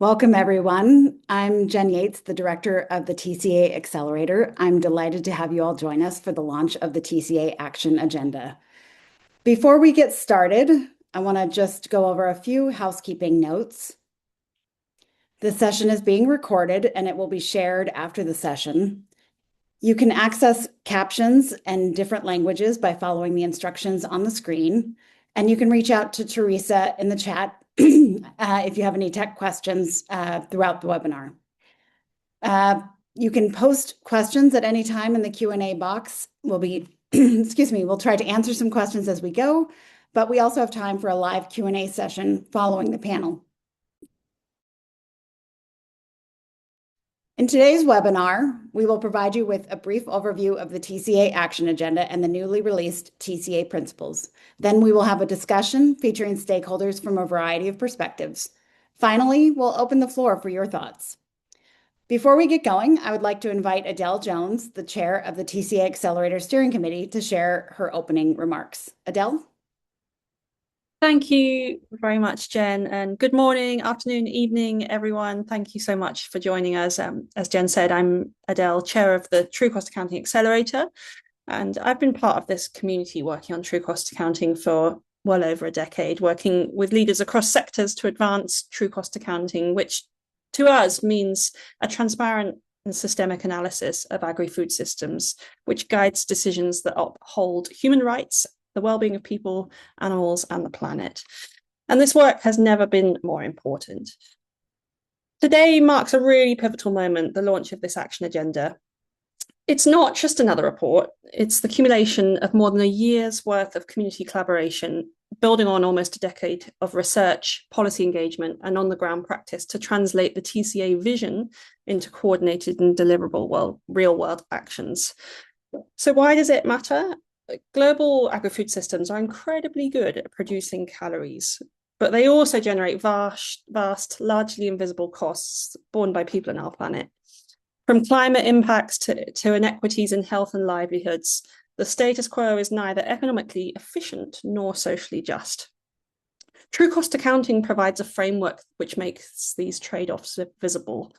Welcome, everyone. I'm Jen Yates, the director of the TCA Accelerator. I'm delighted to have you all join us for the launch of the TCA Action Agenda. Before we get started, I want to just go over a few housekeeping notes. The session is being recorded and it will be shared after the session. You can access captions and different languages by following the instructions on the screen. And you can reach out to Teresa in the chat if you have any tech questions throughout the webinar. You can post questions at any time in the Q&A box. We'll try to answer some questions as we go, but we also have time for a live Q&A session following the panel. In today's webinar, we will provide you with a brief overview of the TCA Action Agenda and the newly released TCA principles. Then we will have a discussion featuring stakeholders from a variety of perspectives. Finally, we'll open the floor for your thoughts. Before we get going, I would like to invite Adele Jones, the chair of the TCA Accelerator Steering Committee, to share her opening remarks. Adele? Thank you very much, Jen, and good morning, afternoon, evening, everyone. Thank you so much for joining us. As Jen said, I'm Adele, chair of the True Cost Accounting Accelerator, and I've been part of this community working on true cost accounting for well over a decade, working with leaders across sectors to advance true cost accounting, which to us means a transparent and systemic analysis of agri-food systems, which guides decisions that uphold human rights, the well-being of people, animals, and the planet. And this work has never been more important. Today marks a really pivotal moment, the launch of this action agenda. It's not just another report, it's the accumulation of more than a year's worth of community collaboration, building on almost a decade of research, policy engagement, and on-the-ground practice to translate the TCA vision into coordinated and deliverable real-world actions. So why does it matter? Global agri-food systems are incredibly good at producing calories, but they also generate vast, largely invisible costs borne by people on our planet. From climate impacts to inequities in health and livelihoods, the status quo is neither economically efficient nor socially just. True cost accounting provides a framework which makes these trade-offs visible,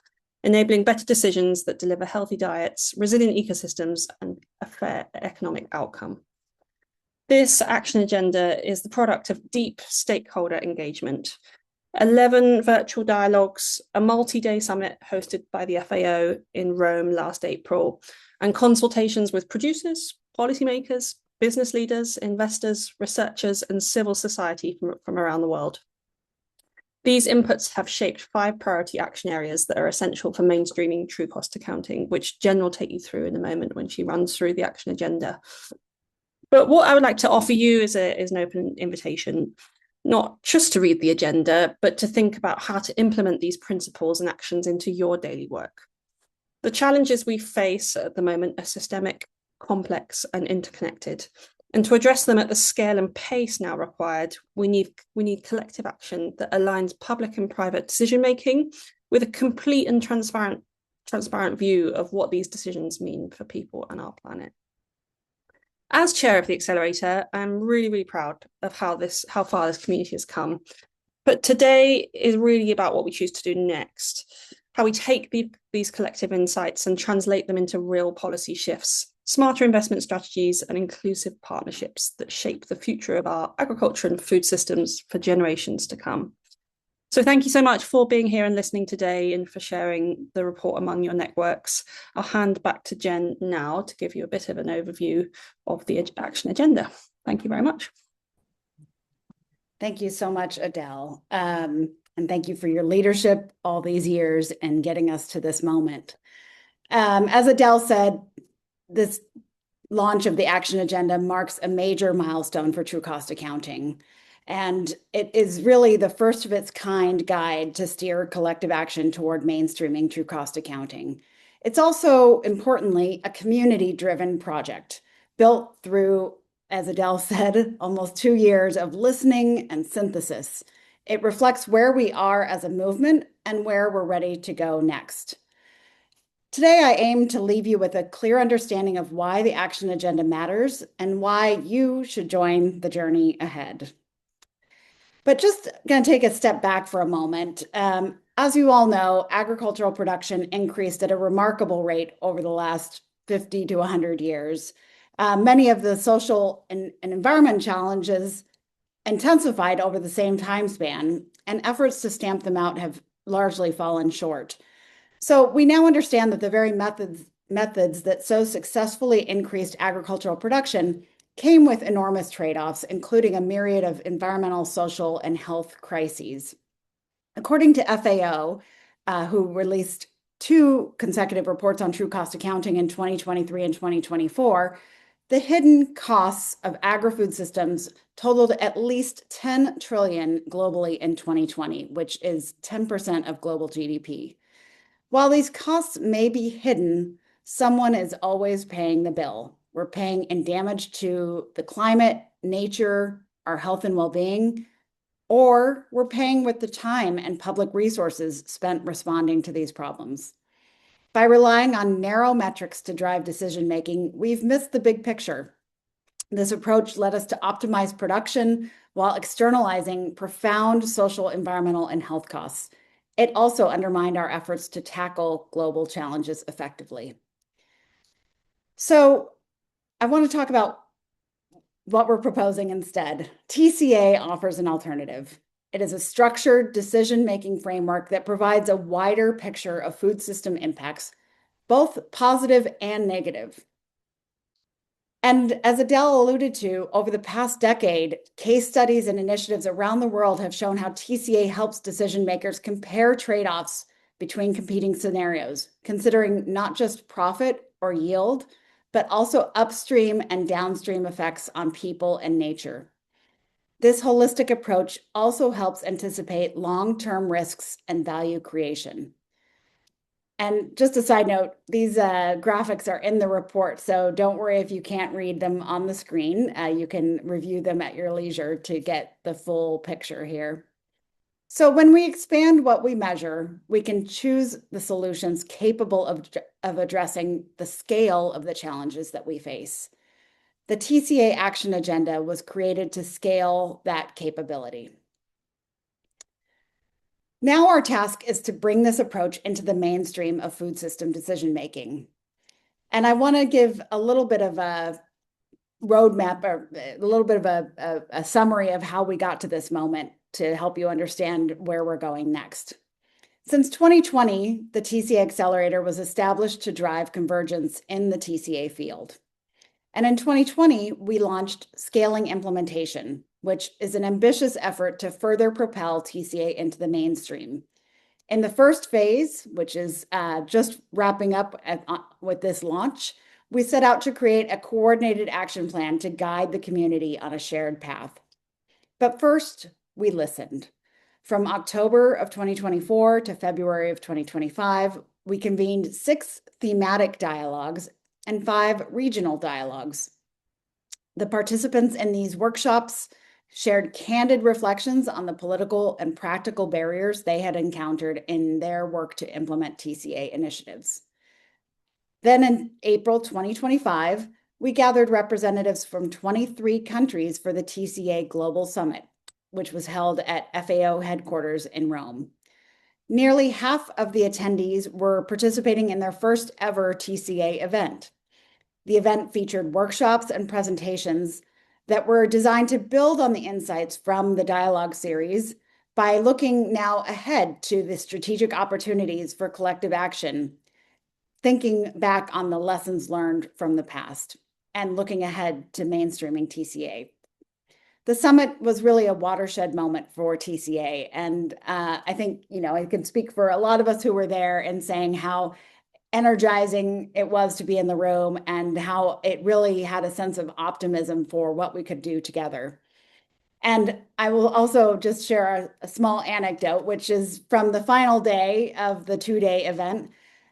enabling better decisions that deliver healthy diets, resilient ecosystems, and a fair economic outcome. This action agenda is the product of deep stakeholder engagement, 11 virtual dialogues, a multi-day summit hosted by the FAO in Rome last April, and consultations with producers, policymakers, business leaders, investors, researchers, and civil society from around the world. These inputs have shaped 5 priority action areas that are essential for mainstreaming true cost accounting, which Jen will take you through in a moment when she runs through the action agenda. But what I would like to offer you is an open invitation, not just to read the agenda, but to think about how to implement these principles and actions into your daily work. The challenges we face at the moment are systemic, complex, and interconnected. And to address them at the scale and pace now required, we need collective action that aligns public and private decision-making with a complete and transparent view of what these decisions mean for people and our planet. As chair of the accelerator, I'm really, really proud of how far this community has come. But today is really about what we choose to do next, how we take these collective insights and translate them into real policy shifts, smarter investment strategies, and inclusive partnerships that shape the future of our agriculture and food systems for generations to come. So thank you so much for being here and listening today and for sharing the report among your networks. I'll hand back to Jen now to give you a bit of an overview of the action agenda. Thank you very much. Thank you so much, Adele. And thank you for your leadership all these years and getting us to this moment. As Adele said, this launch of the action agenda marks a major milestone for true cost accounting. And it is really the first of its kind guide to steer collective action toward mainstreaming true cost accounting. It's also, importantly, a community-driven project built through, as Adele said, almost 2 years of listening and synthesis. It reflects where we are as a movement and where we're ready to go next. Today, I aim to leave you with a clear understanding of why the action agenda matters and why you should join the journey ahead. But just going to take a step back for a moment. As you all know, agricultural production increased at a remarkable rate over the last 50 to 100 years. Many of the social and environment challenges intensified over the same time span, and efforts to stamp them out have largely fallen short. So we now understand that the very methods that so successfully increased agricultural production came with enormous trade-offs, including a myriad of environmental, social, and health crises. According to FAO, who released two consecutive reports on true cost accounting in 2023 and 2024, the hidden costs of agri-food systems totaled at least 10 trillion globally in 2020, which is 10% of global GDP. While these costs may be hidden, someone is always paying the bill. We're paying in damage to the climate, nature, our health and well-being, or we're paying with the time and public resources spent responding to these problems. By relying on narrow metrics to drive decision-making, we've missed the big picture. This approach led us to optimize production while externalizing profound social, environmental, and health costs. It also undermined our efforts to tackle global challenges effectively. So I want to talk about what we're proposing instead. TCA offers an alternative. It is a structured decision-making framework that provides a wider picture of food system impacts, both positive and negative. And as Adele alluded to, over the past decade, case studies and initiatives around the world have shown how TCA helps decision makers compare trade-offs between competing scenarios, considering not just profit or yield, but also upstream and downstream effects on people and nature. This holistic approach also helps anticipate long-term risks and value creation. And just a side note, these graphics are in the report, so don't worry if you can't read them on the screen. You can review them at your leisure to get the full picture here. So when we expand what we measure, we can choose the solutions capable of addressing the scale of the challenges that we face. The TCA Action Agenda was created to scale that capability. Now our task is to bring this approach into the mainstream of food system decision-making. And I want to give a little bit of a roadmap or a little bit of a summary of how we got to this moment to help you understand where we're going next. Since 2020, the TCA Accelerator was established to drive convergence in the TCA field. And in 2020, we launched Scaling Implementation, which is an ambitious effort to further propel TCA into the mainstream. In the first phase, which is just wrapping up with this launch, we set out to create a coordinated action plan to guide the community on a shared path. But first, we listened. From October of 2024 to February of 2025, we convened 6 thematic dialogues and 5 regional dialogues. The participants in these workshops shared candid reflections on the political and practical barriers they had encountered in their work to implement TCA initiatives. Then in April 2025, we gathered representatives from 23 countries for the TCA Global Summit, which was held at FAO headquarters in Rome. Nearly half of the attendees were participating in their first ever TCA event. The event featured workshops and presentations that were designed to build on the insights from the dialogue series by looking now ahead to the strategic opportunities for collective action, thinking back on the lessons learned from the past, and looking ahead to mainstreaming TCA. The summit was really a watershed moment for TCA. And I think, I can speak for a lot of us who were there in saying how energizing it was to be in the room and how it really had a sense of optimism for what we could do together. And I will also just share a small anecdote, which is from the final day of the 2-day event.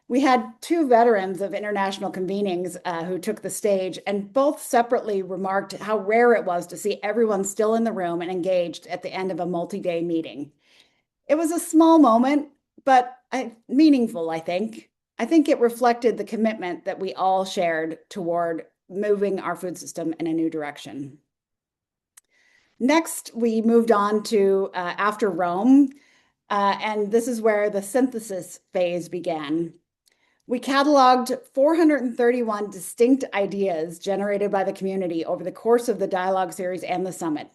We had 2 veterans of international convenings who took the stage, and both separately remarked how rare it was to see everyone still in the room and engaged at the end of a multi-day meeting. It was a small moment, but meaningful, I think. I think it reflected the commitment that we all shared toward moving our food system in a new direction. Next, we moved on to, after Rome, And this is where the synthesis phase began. We cataloged 431 distinct ideas generated by the community over the course of the dialogue series and the summit.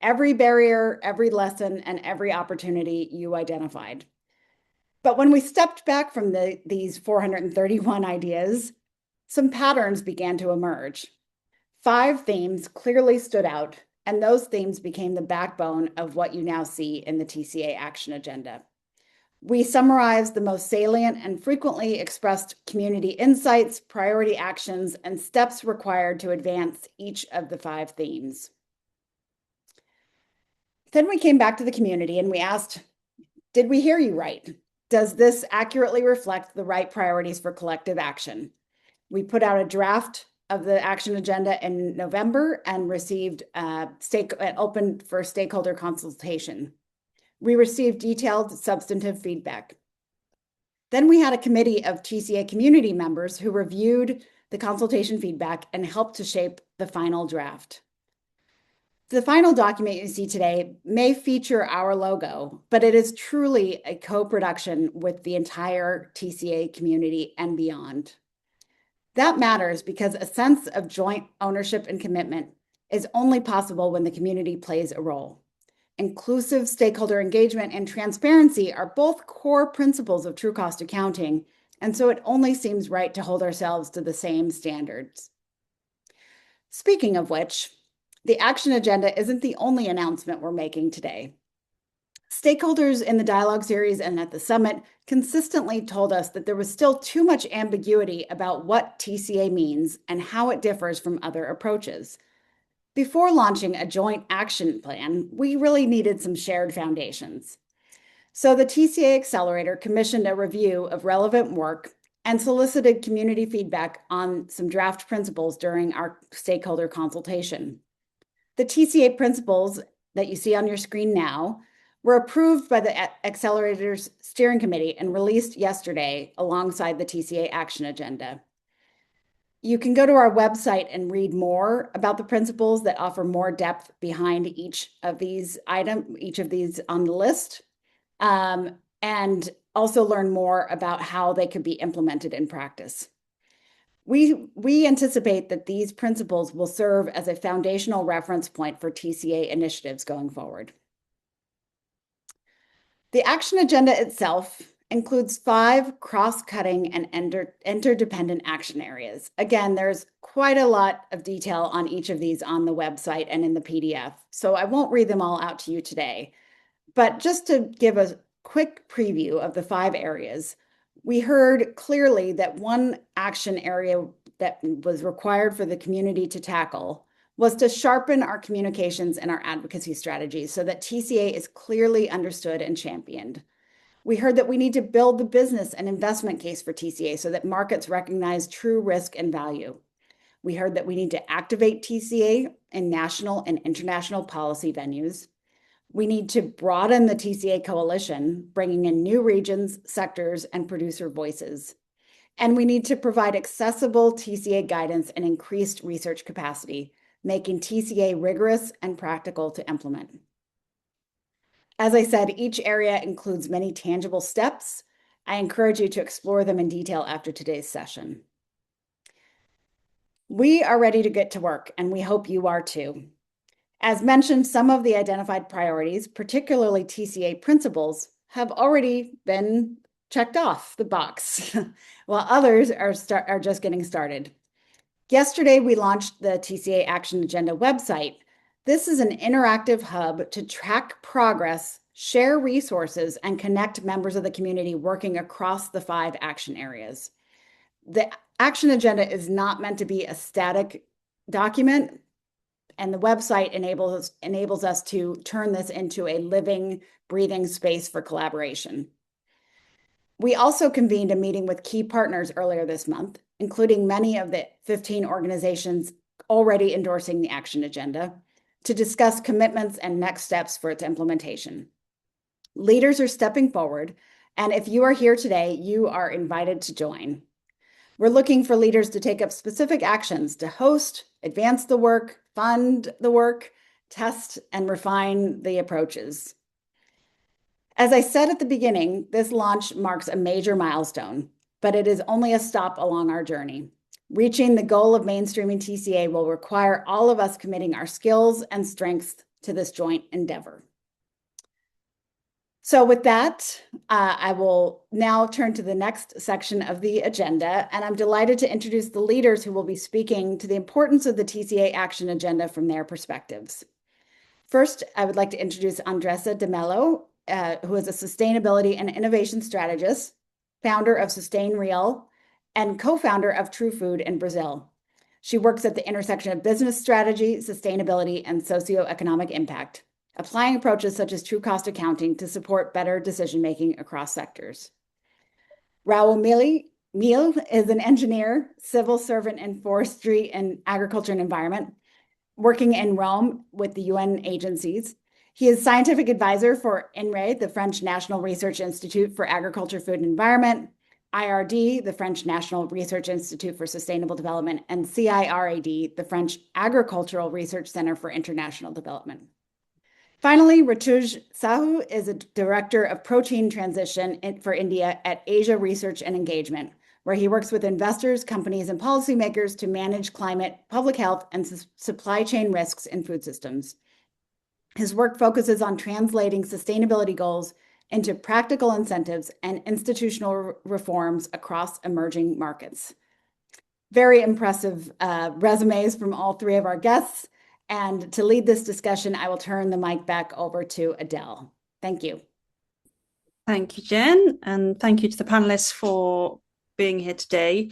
Every barrier, every lesson, and every opportunity you identified. But when we stepped back from these 431 ideas, some patterns began to emerge. 5 themes clearly stood out, and those themes became the backbone of what you now see in the TCA Action Agenda. We summarized the most salient and frequently expressed community insights, priority actions, and steps required to advance each of the 5 themes. Then we came back to the community and we asked, did we hear you right? Does this accurately reflect the right priorities for collective action? We put out a draft of the action agenda in November and received open for stakeholder consultation. We received detailed substantive feedback. Then we had a committee of TCA community members who reviewed the consultation feedback and helped to shape the final draft. The final document you see today may feature our logo, but it is truly a co-production with the entire TCA community and beyond. That matters because a sense of joint ownership and commitment is only possible when the community plays a role. Inclusive stakeholder engagement and transparency are both core principles of true cost accounting, and so it only seems right to hold ourselves to the same standards. Speaking of which, the action agenda isn't the only announcement we're making today. Stakeholders in the dialogue series and at the summit consistently told us that there was still too much ambiguity about what TCA means and how it differs from other approaches. Before launching a joint action plan, we really needed some shared foundations. So the TCA Accelerator commissioned a review of relevant work and solicited community feedback on some draft principles during our stakeholder consultation. The TCA principles that you see on your screen now were approved by the Accelerator's steering committee and released yesterday alongside the TCA Action Agenda. You can go to our website and read more about the principles that offer more depth behind each of these on the list, and also learn more about how they could be implemented in practice. We anticipate that these principles will serve as a foundational reference point for TCA initiatives going forward. The action agenda itself includes 5 cross-cutting and interdependent action areas. Again, there's quite a lot of detail on each of these on the website and in the PDF, so I won't read them all out to you today. But just to give a quick preview of the 5 areas, we heard clearly that one action area that was required for the community to tackle was to sharpen our communications and our advocacy strategies so that TCA is clearly understood and championed. We heard that we need to build the business and investment case for TCA so that markets recognize true risk and value. We heard that we need to activate TCA in national and international policy venues. We need to broaden the TCA coalition, bringing in new regions, sectors, and producer voices. And we need to provide accessible TCA guidance and increased research capacity, making TCA rigorous and practical to implement. As I said, each area includes many tangible steps. I encourage you to explore them in detail after today's session. We are ready to get to work, and we hope you are too. As mentioned, some of the identified priorities, particularly TCA principles, have already been checked off the box, while others are just getting started. Yesterday, we launched the TCA Action Agenda website. This is an interactive hub to track progress, share resources, and connect members of the community working across the 5 action areas. The action agenda is not meant to be a static document, and the website enables us to turn this into a living, breathing space for collaboration. We also convened a meeting with key partners earlier this month, including many of the 15 organizations already endorsing the action agenda, to discuss commitments and next steps for its implementation. Leaders are stepping forward, and if you are here today, you are invited to join. We're looking for leaders to take up specific actions to host, advance the work, fund the work, test, and refine the approaches. As I said at the beginning, this launch marks a major milestone, but it is only a stop along our journey. Reaching the goal of mainstreaming TCA will require all of us committing our skills and strengths to this joint endeavor. So with that, I will now turn to the next section of the agenda, and I'm delighted to introduce the leaders who will be speaking to the importance of the TCA Action Agenda from their perspectives. First, I would like to introduce Andressa de Mello, who is a sustainability and innovation strategist, founder of Sustain Real, and co-founder of True Food in Brazil. She works at the intersection of business strategy, sustainability, and socioeconomic impact, applying approaches such as true cost accounting to support better decision-making across sectors. Raul Mil is an engineer, civil servant in forestry and agriculture and environment, working in Rome with the UN agencies. He is scientific advisor for INRAE, the French National Research Institute for Agriculture, Food and Environment, IRD, the French National Research Institute for Sustainable Development, and CIRAD, the French Agricultural Research Center for International Development. Finally, Rituj Sahu is a director of protein transition for India at Asia Research and Engagement, where he works with investors, companies, and policymakers to manage climate, public health, and supply chain risks in food systems. His work focuses on translating sustainability goals into practical incentives and institutional reforms across emerging markets. Very impressive resumes from all three of our guests. And to lead this discussion, I will turn the mic back over to Adele. Thank you. Thank you, Jen, and thank you to the panelists for being here today.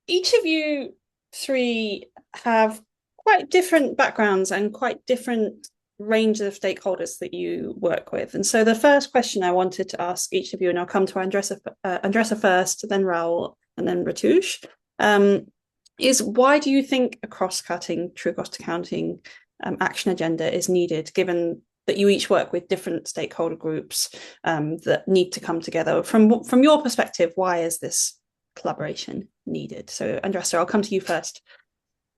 Each of you three have quite different backgrounds and quite different range of stakeholders that you work with. And so the first question I wanted to ask each of you, and I'll come to Andressa first, then Raul, and then Rituj, is why do you think a cross-cutting true cost accounting action agenda is needed, given that you each work with different stakeholder groups that need to come together? From your perspective, why is this collaboration needed? So Andressa, I'll come to you first.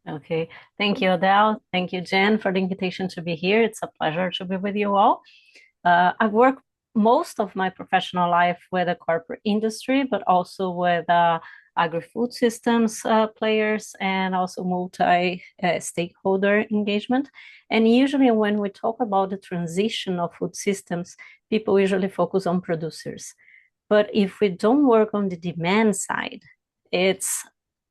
Okay, thank you, Adele. Thank you, Jen, for the invitation to be here. It's a pleasure to be with you all. I've worked most of my professional life with the corporate industry, but also with agri-food systems players and also multi-stakeholder engagement. And usually when we talk about the transition of food systems, people usually focus on producers. But if we don't work on the demand side, it's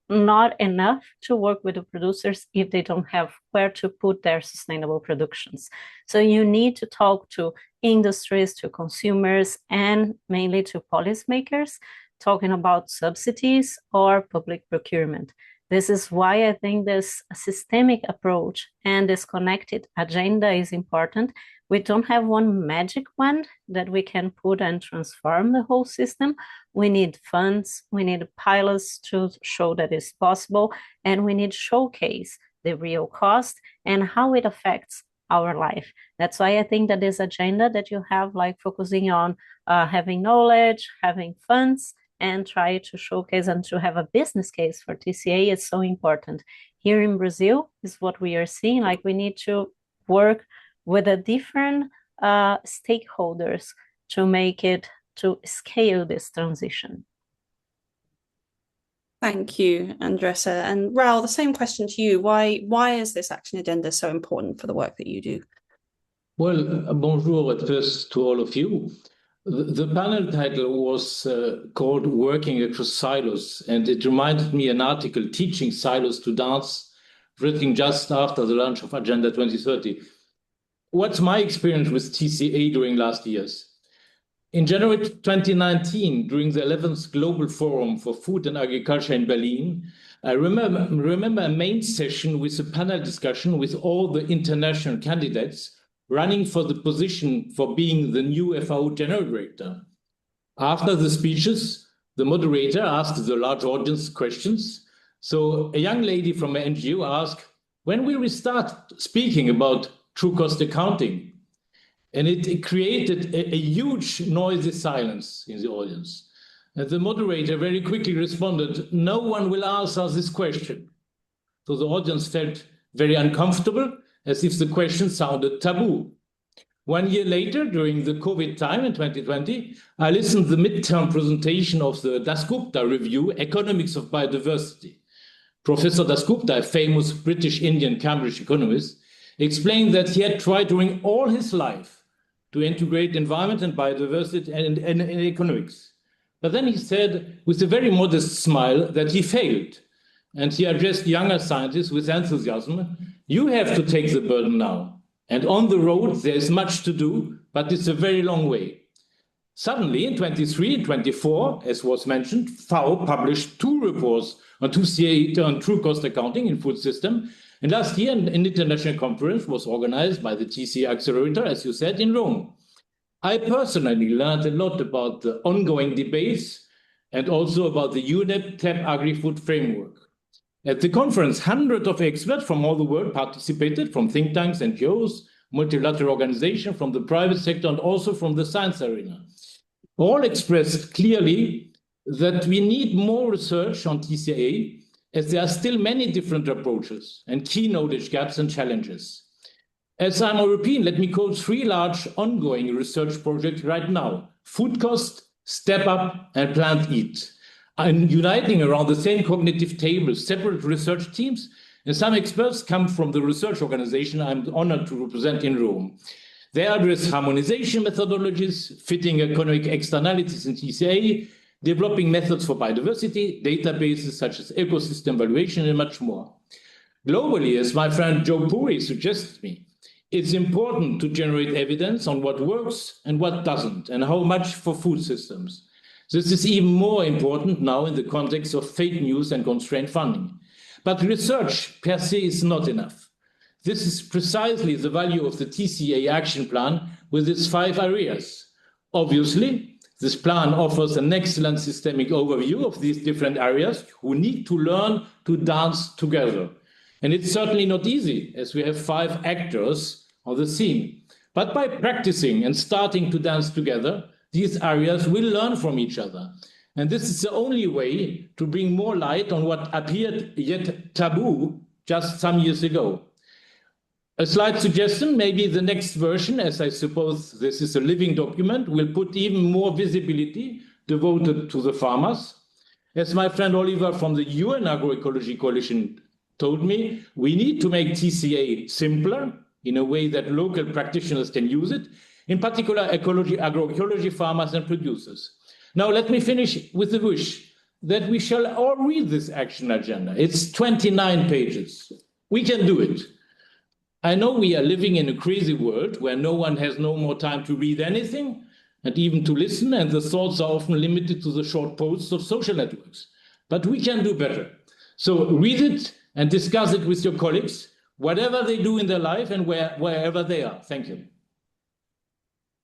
not enough to work with the producers if they don't have where to put their sustainable productions. So you need to talk to industries, to consumers, and mainly to policymakers, talking about subsidies or public procurement. This is why I think this systemic approach and this connected agenda is important. We don't have one magic wand that we can put and transform the whole system. We need funds, we need pilots to show that it's possible, and we need showcase the real cost and how it affects our life. That's why I think that this agenda that you have, like focusing on having knowledge, having funds, and try to showcase and to have a business case for TCA is so important. Here in Brazil is what we are seeing, like we need to work with the different stakeholders to make it, to scale this transition. Thank you, Andressa. And Raul, the same question to you. Why is this action agenda so important for the work that you do? Well, bonjour at first to all of you. The panel title was called Working Across Silos, and it reminded me an article, Teaching Silos to Dance, written just after the launch of Agenda 2030. What's my experience with TCA during last years? In January 2019, during the 11th Global Forum for Food and Agriculture in Berlin, I remember a main session with a panel discussion with all the international candidates running for the position for being the new FAO General Director. After the speeches, the moderator asked the large audience questions. So a young lady from an NGO asked, when will we start speaking about true cost accounting? And it created a huge noisy silence in the audience. And the moderator very quickly responded, no one will answer this question. So the audience felt very uncomfortable, as if the question sounded taboo. 1 year later, during the COVID time in 2020, I listened to the midterm presentation of the Dasgupta review, Economics of Biodiversity. Professor Dasgupta, a famous British Indian Cambridge economist, explained that he had tried during all his life to integrate environment and biodiversity and economics. But then he said, with a very modest smile, that he failed. And he addressed younger scientists with enthusiasm. You have to take the burden now. And on the road, there is much to do, but it's a very long way. Suddenly, in 23 and 24, as was mentioned, FAO published 2 reports on TCA, on true cost accounting in food system. And last year, an international conference was organized by the TCA Accelerator, as you said, in Rome. I personally learned a lot about the ongoing debates and also about the UNEP TAP Agri-Food Framework. At the conference, hundreds of experts from all the world participated, from think tanks, NGOs, multilateral organizations, from the private sector, and also from the science arena. All expressed clearly that we need more research on TCA, as there are still many different approaches and key knowledge gaps and challenges. As I'm European, let me quote 3 large ongoing research projects right now: Food Cost, Step Up, and Plant Eat. And uniting around the same cognitive table, separate research teams, and some experts come from the research organization I'm honored to represent in Rome. They address harmonization methodologies, fitting economic externalities in TCA, developing methods for biodiversity, databases such as ecosystem valuation, and much more. Globally, as my friend Joe Puri suggested me, it's important to generate evidence on what works and what doesn't, and how much for food systems. This is even more important now in the context of fake news and constrained funding. But research per se is not enough. This is precisely the value of the TCA Action Plan with its 5 areas. Obviously, this plan offers an excellent systemic overview of these different areas who need to learn to dance together. And it's certainly not easy, as we have 5 actors on the scene. But by practicing and starting to dance together, these areas will learn from each other. And this is the only way to bring more light on what appeared yet taboo just some years ago. A slight suggestion, maybe the next version, as I suppose this is a living document, will put even more visibility devoted to the farmers. As my friend Oliver from the UN Agroecology Coalition told me, we need to make TCA simpler in a way that local practitioners can use it, in particular agroecology farmers and producers. Now let me finish with the wish that we shall all read this action agenda. It's 29 pages. We can do it. I know we are living in a crazy world where no one has no more time to read anything and even to listen, and the thoughts are often limited to the short posts of social networks. But we can do better. So read it and discuss it with your colleagues, whatever they do in their life and wherever they are. Thank you.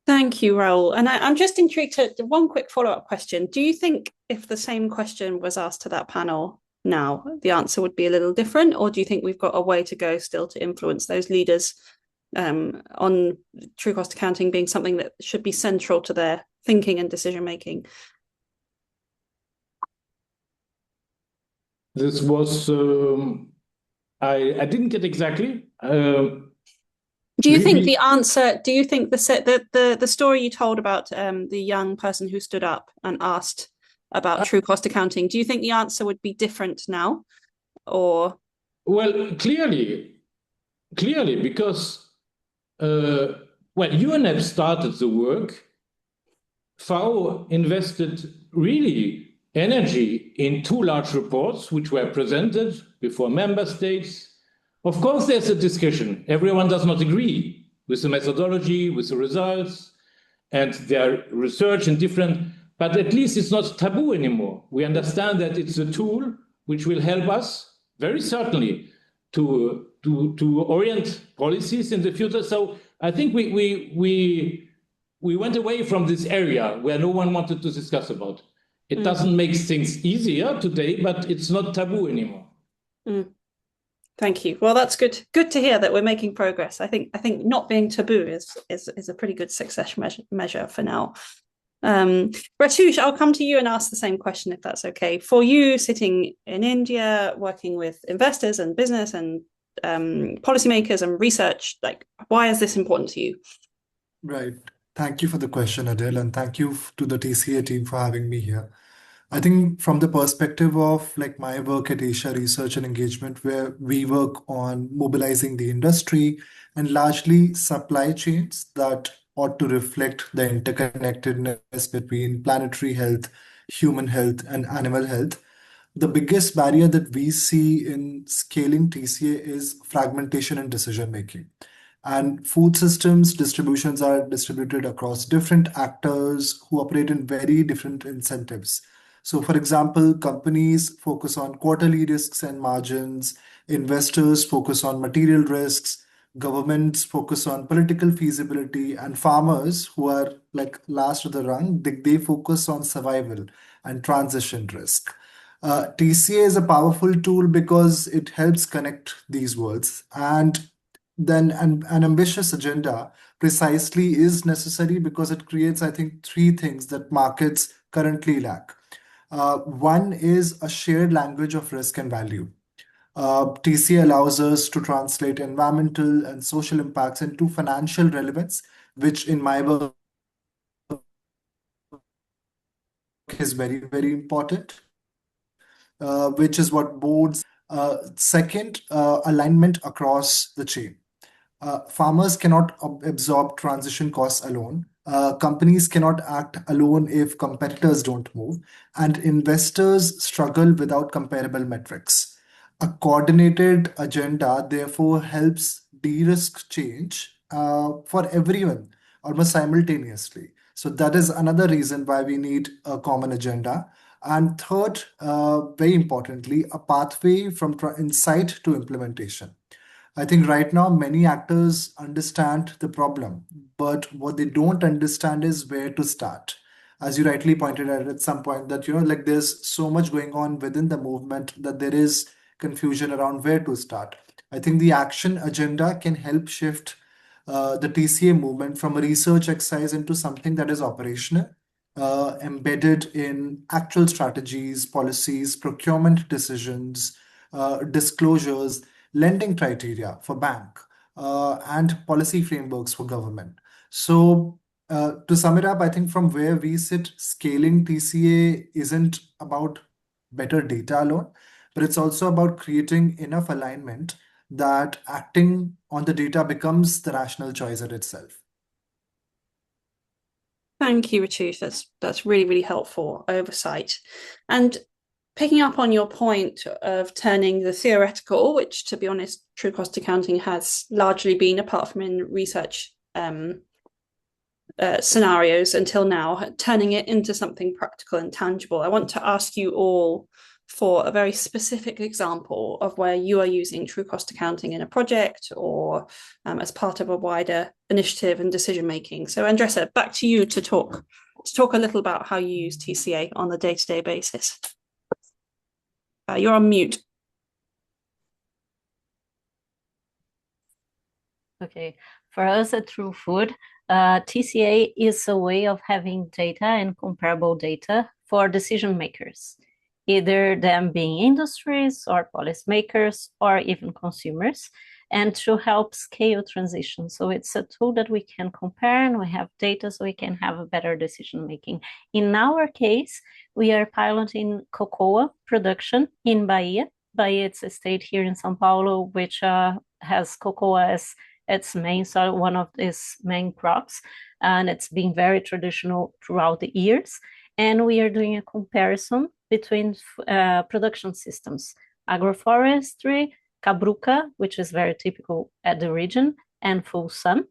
Thank you, Raoul. And I'm just intrigued to one quick follow-up question. Do you think if the same question was asked to that panel now, the answer would be a little different? Or do you think we've got a way to go still to influence those leaders on true cost accounting being something that should be central to their thinking and decision-making? This was, I didn't get exactly. Do you think the answer, do you think the story you told about the young person who stood up and asked about true cost accounting, do you think the answer would be different now? Or? Well, clearly, because, UNEP started the work, FAO invested really energy in 2 large reports, which were presented before member states. Of course, there's a discussion. Everyone does not agree with the methodology, with the results, and their research and different, but at least it's not taboo anymore. We understand that it's a tool which will help us very certainly to orient policies in the future. So I think we went away from this area where no one wanted to discuss about. It doesn't make things easier today, but it's not taboo anymore. Thank you. Well, that's good to hear that we're making progress. I think not being taboo is a pretty good success measure for now. Ratush, I'll come to you and ask the same question, if that's okay. For you, sitting in India, working with investors and business and policymakers and research, like, why is this important to you? Right. Thank you for the question, Adele, and thank you to the TCA team for having me here. I think from the perspective of like my work at Asia Research and Engagement, where we work on mobilizing the industry and largely supply chains that ought to reflect the interconnectedness between planetary health, human health, and animal health. The biggest barrier that we see in scaling TCA is fragmentation in decision making. And food systems distributions are distributed across different actors who operate in very different incentives. So, for example, companies focus on quarterly risks and margins, investors focus on material risks, governments focus on political feasibility, and farmers, who are like last of the rung, they focus on survival and transition risk. TCA is a powerful tool because it helps connect these worlds. And then an ambitious agenda precisely is necessary because it creates, I think, three things that markets currently lack. One is a shared language of risk and value. TCA allows us to translate environmental and social impacts into financial relevance, which in my work is very, very important, which is what boards. Second, alignment across the chain. Farmers cannot absorb transition costs alone. Companies cannot act alone if competitors don't move, and investors struggle without comparable metrics. A coordinated agenda, therefore, helps de risk change for everyone almost simultaneously. So, that is another reason why we need a common agenda. And third, very importantly, a pathway from insight to implementation. I think right now many actors understand the problem, but what they don't understand is where to start. As you rightly pointed out at some point, that like there's so much going on within the movement that there is confusion around where to start. I think the action agenda can help shift the TCA movement from a research exercise into something that is operational, embedded in actual strategies, policies, procurement decisions, disclosures, lending criteria for bank, and policy frameworks for government. So, to sum it up, I think from where we sit, scaling TCA isn't about better data alone, but it's also about creating enough alignment that acting on the data becomes the rational choice in itself. Thank you, Ritush. That's really, really helpful oversight. And picking up on your point of turning the theoretical, which to be honest, true cost accounting has largely been, apart from in research scenarios until now, turning it into something practical and tangible. I want to ask you all for a very specific example of where you are using true cost accounting in a project or as part of a wider initiative and decision making. So Andressa, back to you to talk a little about how you use TCA on a day-to-day basis. You're on mute. Okay, for us at True Food, TCA is a way of having data and comparable data for decision makers, either them being industries or policymakers or even consumers, and to help scale transition. So it's a tool that we can compare and we have data so we can have a better decision making. In our case, we are piloting cocoa production in Bahia. Bahia, it's a state here in São Paulo, which has cocoa as its main, so one of its main crops, and it's been very traditional throughout the years. And we are doing a comparison between production systems, agroforestry, cabruca, which is very typical at the region, and full sun.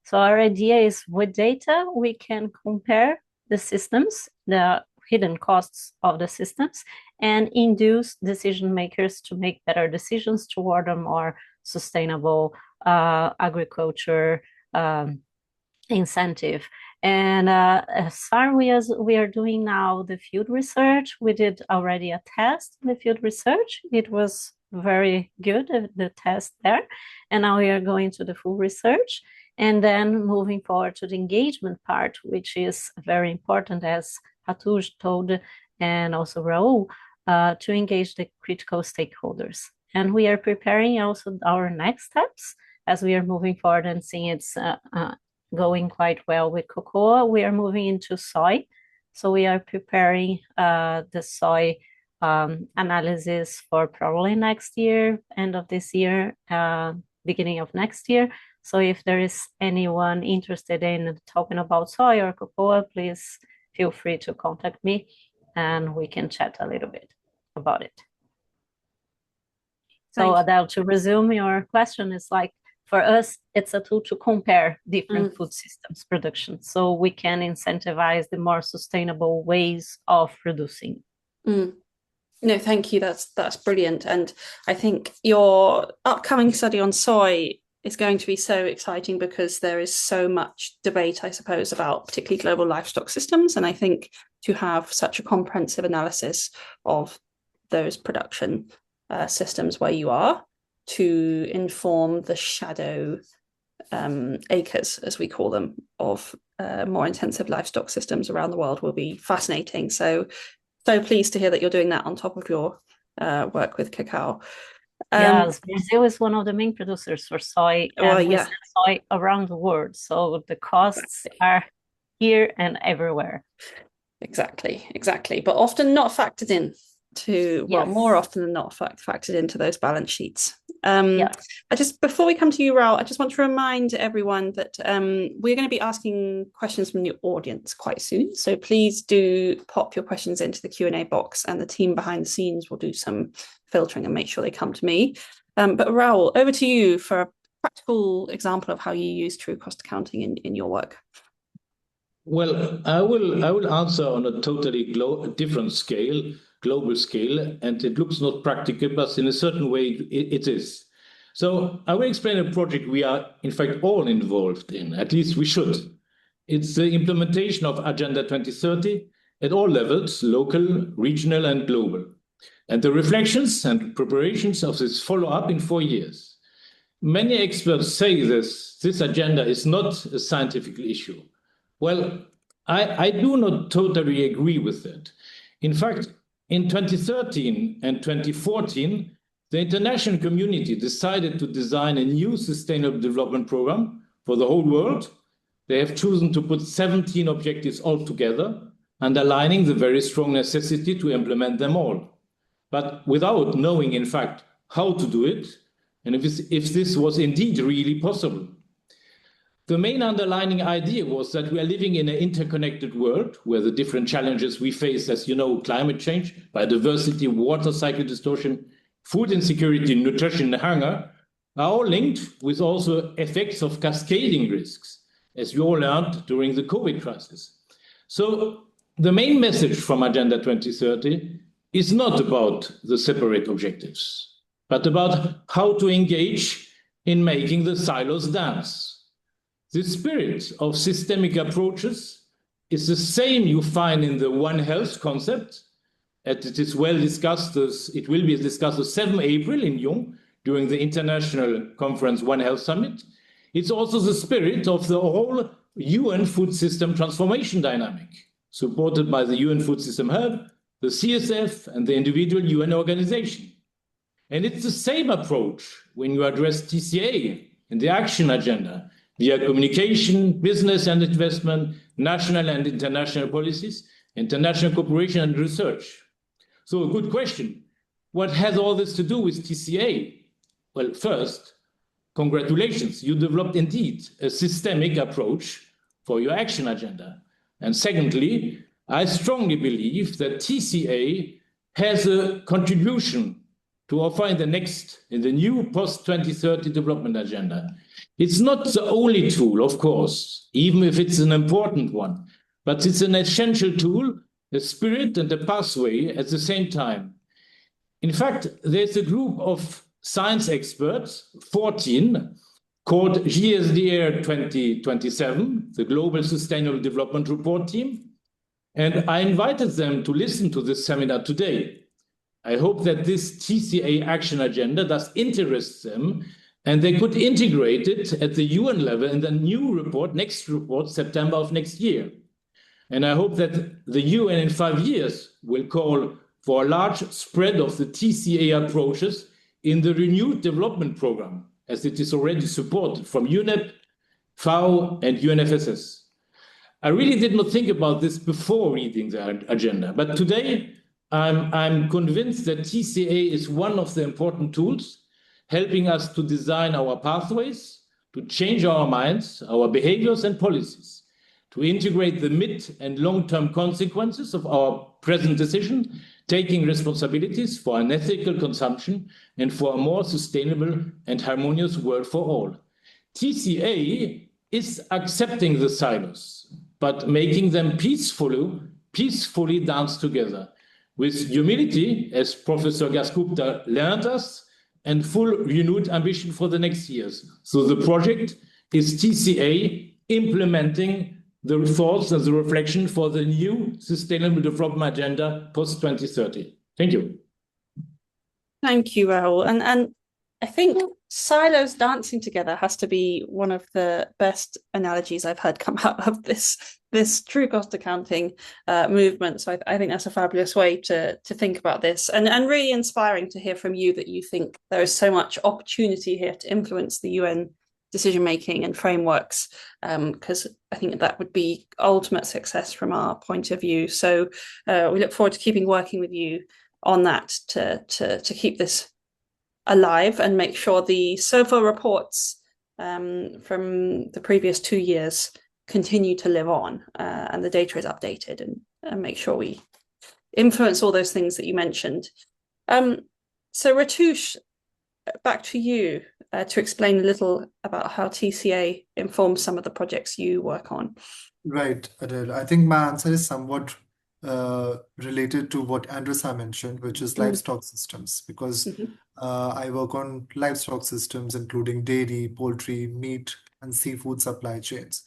So our idea is with data, we can compare the systems, the hidden costs of the systems, and induce decision makers to make better decisions toward a more sustainable agriculture incentive. And as far as we are doing now the field research, we did already a test in the field research. It was very good, the test there. And now we are going to the full research and then moving forward to the engagement part, which is very important, as Hatush told, and also Raul, to engage the critical stakeholders. And we are preparing also our next steps as we are moving forward and seeing its going quite well with cocoa. We are moving into soy. So we are preparing the soy analysis for probably next year, end of this year, beginning of next year. So if there is anyone interested in talking about soy or cocoa, please feel free to contact me and we can chat a little bit about it. So Adele, to resume your question, is like, for us, it's a tool to compare different food systems production. So we can incentivize the more sustainable ways of producing. No, thank you. That's brilliant. And I think your upcoming study on soy is going to be so exciting because there is so much debate, I suppose, about particularly global livestock systems. And I think to have such a comprehensive analysis of those production systems where you are to inform the shadow acres, as we call them, of more intensive livestock systems around the world will be fascinating. So pleased to hear that you're doing that on top of your work with cacao. Yes, Brazil is one of the main producers for soy, and we sell soy around the world. So the costs are here and everywhere. Exactly. But often not factored in to, well, more often than not factored into those balance sheets. Before we come to you, Raul, I just want to remind everyone that we're going to be asking questions from the audience quite soon. So please do pop your questions into the Q&A box and the team behind the scenes will do some filtering and make sure they come to me. But Raul, over to you for a practical example of how you use true cost accounting in your work. Well, I will answer on a totally different scale, global scale, and it looks not practical, but in a certain way it is. So I will explain a project we are, in fact, all involved in, at least we should. It's the implementation of Agenda 2030 at all levels, local, regional, and global. And the reflections and preparations of this follow up in 4 years. Many experts say this agenda is not a scientific issue. Well, I do not totally agree with that. In fact, in 2013 and 2014, the international community decided to design a new sustainable development program for the whole world. They have chosen to put 17 objectives all together, underlining the very strong necessity to implement them all, but without knowing, in fact, how to do it, and if this was indeed really possible. The main underlying idea was that we are living in an interconnected world where the different challenges we face, as you know, climate change, biodiversity, water cycle distortion, food insecurity, nutrition, and hunger, are all linked with also effects of cascading risks, as we all learned during the COVID crisis. So the main message from Agenda 2030 is not about the separate objectives, but about how to engage in making the silos dance. The spirit of systemic approaches is the same you find in the One Health concept, and it is well discussed. It will be discussed on 7 April in Lyon during the international conference One Health Summit. It's also the spirit of the whole UN food system transformation dynamic, supported by the UN Food System Hub, the CSF, and the individual UN organization. And it's the same approach when you address TCA in the Action Agenda, via communication, business and investment, national and international policies, international cooperation and research. So a good question. What has all this to do with TCA? Well, first, congratulations. You developed indeed a systemic approach for your action agenda. And secondly, I strongly believe that TCA has a contribution to offer in the new post-2030 development agenda. It's not the only tool, of course, even if it's an important one, but it's an essential tool, a spirit and a pathway at the same time. In fact, there's a group of science experts, 14, called GSDR 2027, the Global Sustainable Development Report Team, and I invited them to listen to this seminar today. I hope that this TCA Action Agenda does interest them, and they could integrate it at the UN level in the new report, next report, September of next year. And I hope that the UN in 5 years will call for a large spread of the TCA approaches in the renewed development program, as it is already supported from UNEP, FAO, and UNFSS. I really did not think about this before reading the agenda, but today I'm convinced that TCA is one of the important tools helping us to design our pathways, to change our minds, our behaviors and policies, to integrate the mid and long-term consequences of our present decision, taking responsibilities for an ethical consumption and for a more sustainable and harmonious world for all. TCA is accepting the silos, but making them peacefully dance together with humility, as Professor Gasgupta learned us, and full renewed ambition for the next years. So the project is TCA implementing the thoughts and the reflection for the new Sustainable Development Agenda post-2030. Thank you. Thank you, Rahul. And I think silos dancing together has to be one of the best analogies I've heard come out of this true cost accounting movement. So I think that's a fabulous way to think about this, and really inspiring to hear from you that you think there is so much opportunity here to influence the UN decision making and frameworks, because I think that would be ultimate success from our point of view. So we look forward to keeping working with you on that to keep this alive and make sure the SOFA reports from the previous 2 years continue to live on, and the data is updated, and make sure we influence all those things that you mentioned. So Ritush, back to you to explain a little about how TCA informs some of the projects you work on. Right, Adele. I think my answer is somewhat related to what Andressa mentioned, which is livestock systems, because I work on livestock systems, including dairy, poultry, meat, and seafood supply chains.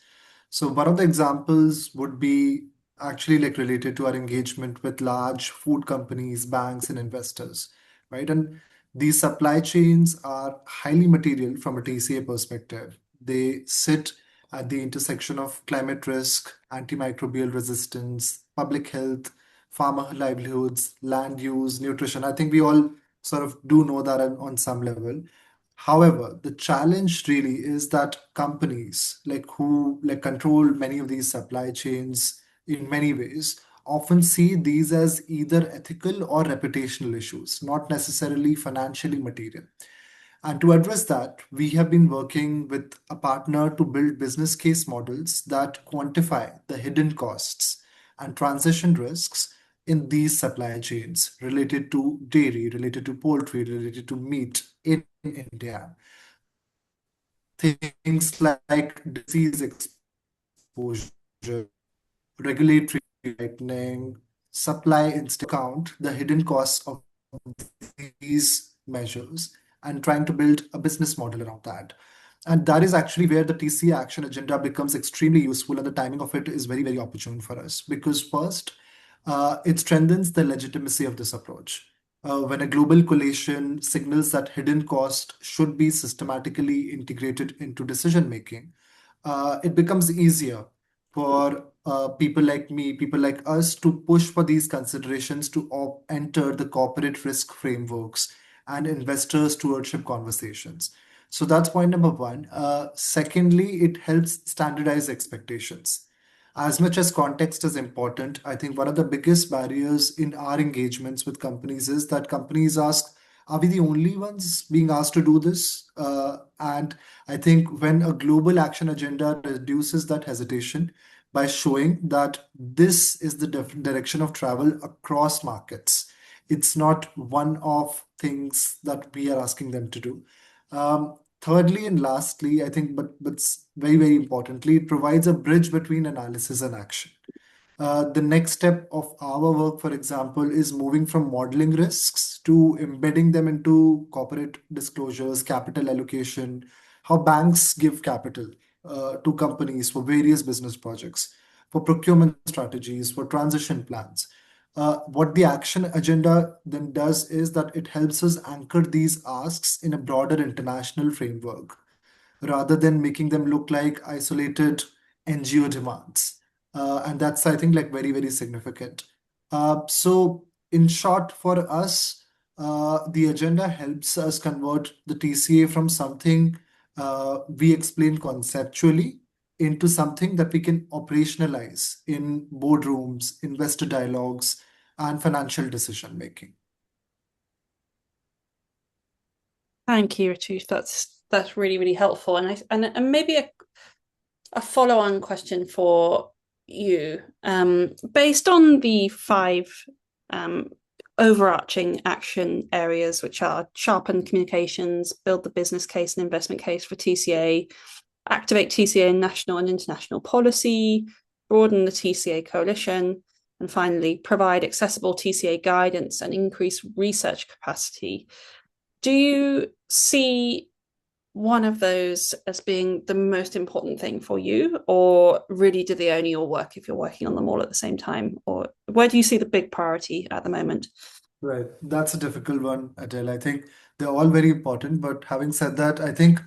So one of the examples would be actually like related to our engagement with large food companies, banks, and investors, right? And these supply chains are highly material from a TCA perspective. They sit at the intersection of climate risk, antimicrobial resistance, public health, farmer livelihoods, land use, nutrition. I think we all sort of do know that on some level. However, the challenge really is that companies who control many of these supply chains in many ways often see these as either ethical or reputational issues, not necessarily financially material. And to address that, we have been working with a partner to build business case models that quantify the hidden costs and transition risks in these supply chains related to dairy, related to poultry, related to meat in India. Things like disease exposure, regulatory tightening, supply account, the hidden costs of these measures, and trying to build a business model around that. And that is actually where the TCA Action Agenda becomes extremely useful, and the timing of it is very, very opportune for us. Because first, it strengthens the legitimacy of this approach. When a global coalition signals that hidden cost should be systematically integrated into decision making, it becomes easier for people like me, people like us, to push for these considerations to enter the corporate risk frameworks and investor stewardship conversations. So that's point number one. Secondly, it helps standardize expectations. As much as context is important, I think one of the biggest barriers in our engagements with companies is that companies ask, are we the only ones being asked to do this? And I think when a global action agenda reduces that hesitation by showing that this is the direction of travel across markets, it's not one of things that we are asking them to do. Thirdly and lastly, I think, but very, very importantly, it provides a bridge between analysis and action. The next step of our work, for example, is moving from modeling risks to embedding them into corporate disclosures, capital allocation, how banks give capital to companies for various business projects, for procurement strategies, for transition plans. What the action agenda then does is that it helps us anchor these asks in a broader international framework rather than making them look like isolated NGO demands. And that's, I think, very, very significant. So in short, for us, the agenda helps us convert the TCA from something we explain conceptually into something that we can operationalize in boardrooms, investor dialogues, and financial decision making. Thank you, Rituj. That's really, really helpful. And maybe a follow-on question for you. Based on the 5 overarching action areas, which are sharpen communications, build the business case and investment case for TCA, activate TCA in national and international policy, broaden the TCA coalition, and finally, provide accessible TCA guidance and increase research capacity. Do you see one of those as being the most important thing for you, or really do they only all work if you're working on them all at the same time? Or where do you see the big priority at the moment? Right. That's a difficult one, Adele. I think they're all very important, but having said that, I think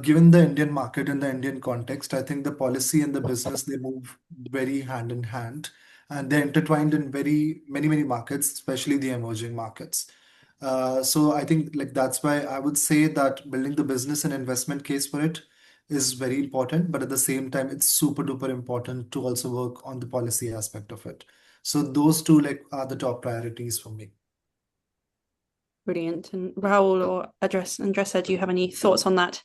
given the Indian market and the Indian context, I think the policy and the business, they move very hand in hand, and they're intertwined in very many markets, especially the emerging markets. So I think like that's why I would say that building the business and investment case for it is very important, but at the same time, it's super duper important to also work on the policy aspect of it. So those two like are the top priorities for me. Brilliant. And Rahul or Andressa, do you have any thoughts on that?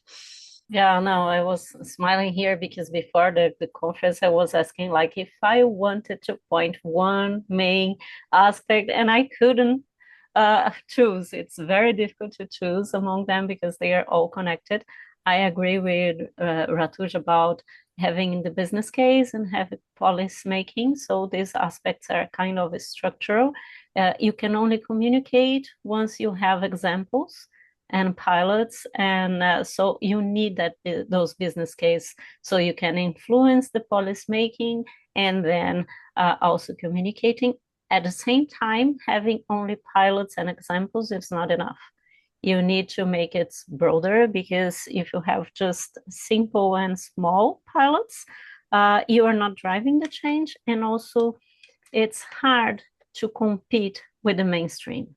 Yeah, no, I was smiling here because before the conference, I was asking like if I wanted to point one main aspect and I couldn't choose. It's very difficult to choose among them because they are all connected. I agree with Ratuj about having the business case and having policy making. So these aspects are kind of structural. You can only communicate once you have examples and pilots, and so you need those business case so you can influence the policy making and then also communicating. At the same time, having only pilots and examples is not enough. You need to make it broader, because if you have just simple and small pilots, you are not driving the change, and also it's hard to compete with the mainstream.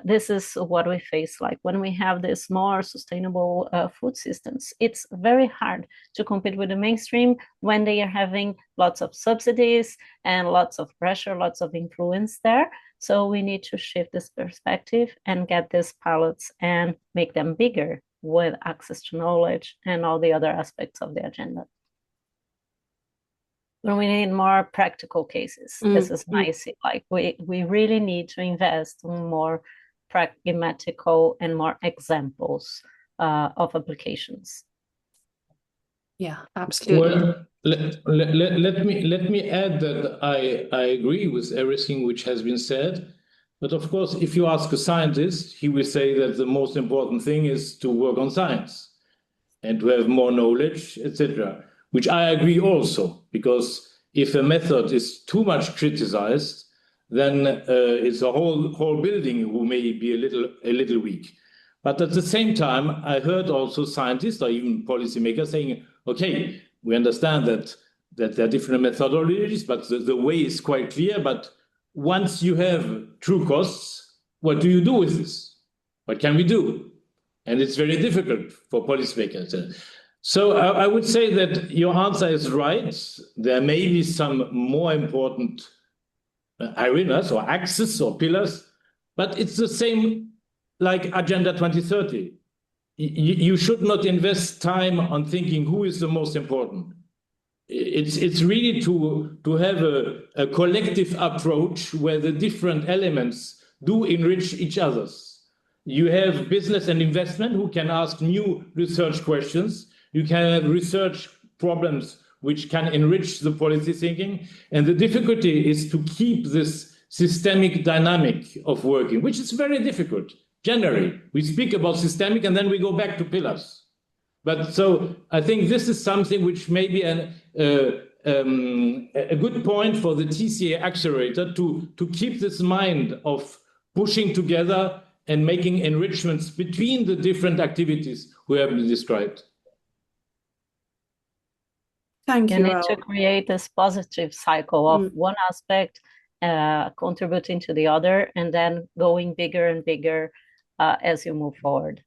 This is what we face, like when we have this more sustainable food systems. It's very hard to compete with the mainstream when they are having lots of subsidies and lots of pressure, lots of influence there. So we need to shift this perspective and get these pilots and make them bigger with access to knowledge and all the other aspects of the agenda. When we need more practical cases. This is nice. Like we really need to invest in more pragmatical and more examples of applications. Yeah, absolutely. Well, let me add that I agree with everything which has been said. But of course, if you ask a scientist, he will say that the most important thing is to work on science and to have more knowledge, etc. Which I agree also, because if a method is too much criticized, then it's a whole building who may be a little weak. But at the same time, I heard also scientists or even policymakers saying, okay, we understand that there are different methodologies, but the way is quite clear. But once you have true costs, what do you do with this? What can we do? And it's very difficult for policymakers. So I would say that your answer is right. There may be some more important arenas or axes or pillars, but it's the same like Agenda 2030. You should not invest time on thinking who is the most important. It's really to have a collective approach where the different elements do enrich each other's. You have business and investment who can ask new research questions. You can have research problems which can enrich the policy thinking. And the difficulty is to keep this systemic dynamic of working, which is very difficult. Generally, we speak about systemic and then we go back to pillars. But so I think this is something which may be a good point for the TCA accelerator to keep this mind of pushing together and making enrichments between the different activities who have been described. Thank you. You need to create this positive cycle of one aspect contributing to the other, and then going bigger and bigger as you move forward.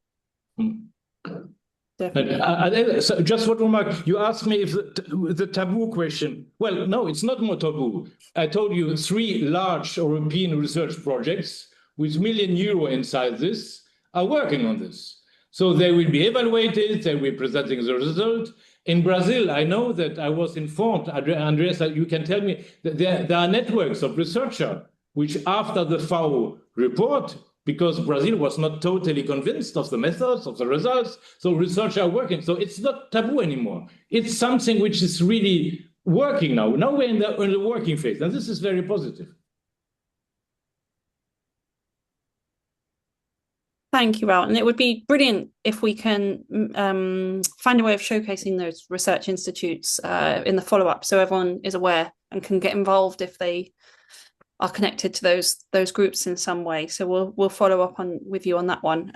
definitely. So just one remark. You asked me if the taboo question. Well, no, it's not more taboo. I told you 3 large European research projects with €1 million inside this are working on this. So they will be evaluated. They will be presenting the result. In Brazil, I know that I was informed, Andreas, that you can tell me that there are networks of researchers which, after the FAO report, because Brazil was not totally convinced of the methods, of the results, so researchers are working. So it's not taboo anymore. It's something which is really working now. Now we're in the working phase, and this is very positive. Thank you, Raoul. And it would be brilliant if we can find a way of showcasing those research institutes in the follow-up, so everyone is aware and can get involved if they are connected to those groups in some way. So we'll follow up with you on that one.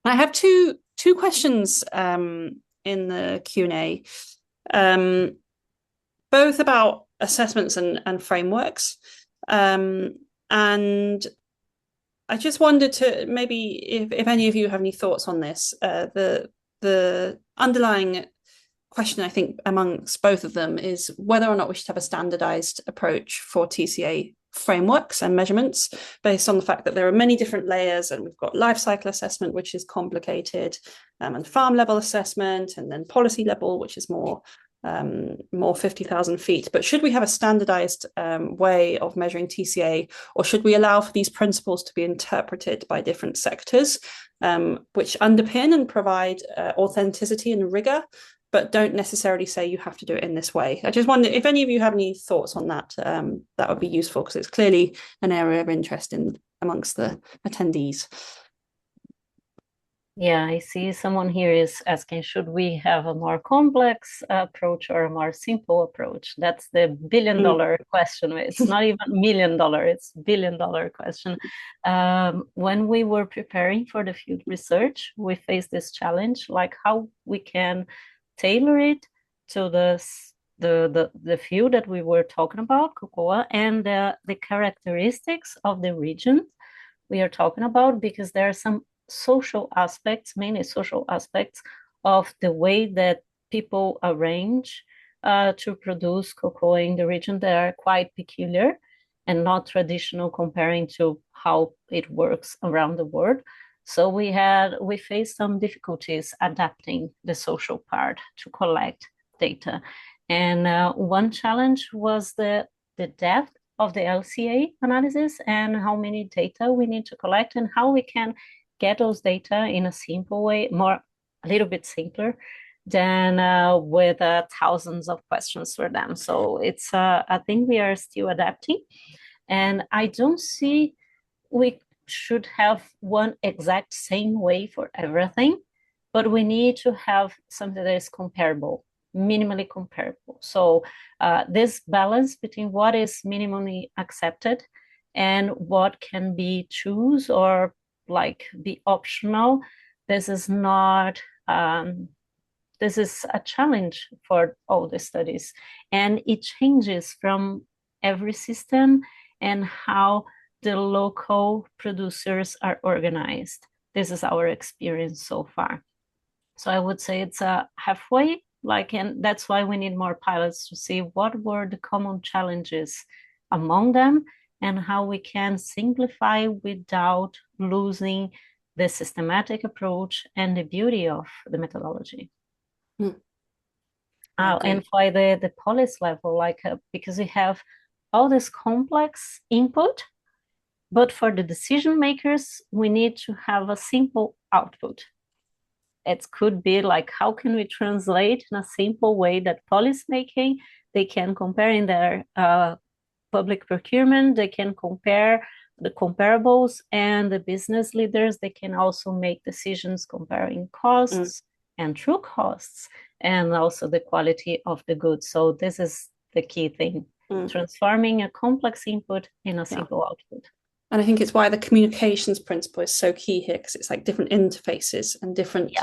I have two questions in the Q&A, both about assessments and frameworks. And I just wondered to maybe if any of you have any thoughts on this. The underlying question, I think, amongst both of them is whether or not we should have a standardized approach for TCA frameworks and measurements based on the fact that there are many different layers, and we've got life cycle assessment, which is complicated, and farm level assessment, and then policy level, which is more 50,000 feet. But should we have a standardized way of measuring TCA, or should we allow for these principles to be interpreted by different sectors, which underpin and provide authenticity and rigor, but don't necessarily say you have to do it in this way? I just wonder if any of you have any thoughts on that. That would be useful, because it's clearly an area of interest amongst the attendees. Yeah, I see someone here is asking, should we have a more complex approach or a more simple approach? That's the billion-dollar question. It's not even $1 million, it's billion-dollar question. When we were preparing for the field research, we faced this challenge, like how we can tailor it to the field that we were talking about, cocoa, and the characteristics of the region we are talking about, because there are some social aspects, mainly social aspects, of the way that people arrange to produce cocoa in the region that are quite peculiar and not traditional comparing to how it works around the world. So we faced some difficulties adapting the social part to collect data. And one challenge was the depth of the LCA analysis and how many data we need to collect and how we can get those data in a simple way, a little bit simpler than with thousands of questions for them. So it's I think we are still adapting, and I don't see we should have one exact same way for everything, but we need to have something that is comparable, minimally comparable. So this balance between what is minimally accepted and what can be choose or be optional, this is not this is a challenge for all the studies, and it changes from every system and how the local producers are organized. This is our experience so far. So I would say it's a halfway, and that's why we need more pilots to see what were the common challenges among them and how we can simplify without losing the systematic approach and the beauty of the methodology. And for the policy level, because we have all this complex input, but for the decision makers, we need to have a simple output. It could be how can we translate in a simple way that policymaking, they can compare in their public procurement, they can compare the comparables, and the business leaders, they can also make decisions comparing costs and true costs, and also the quality of the goods. So this is the key thing, transforming a complex input in a simple output. And I think it's why the communications principle is so key here, because it's different interfaces and different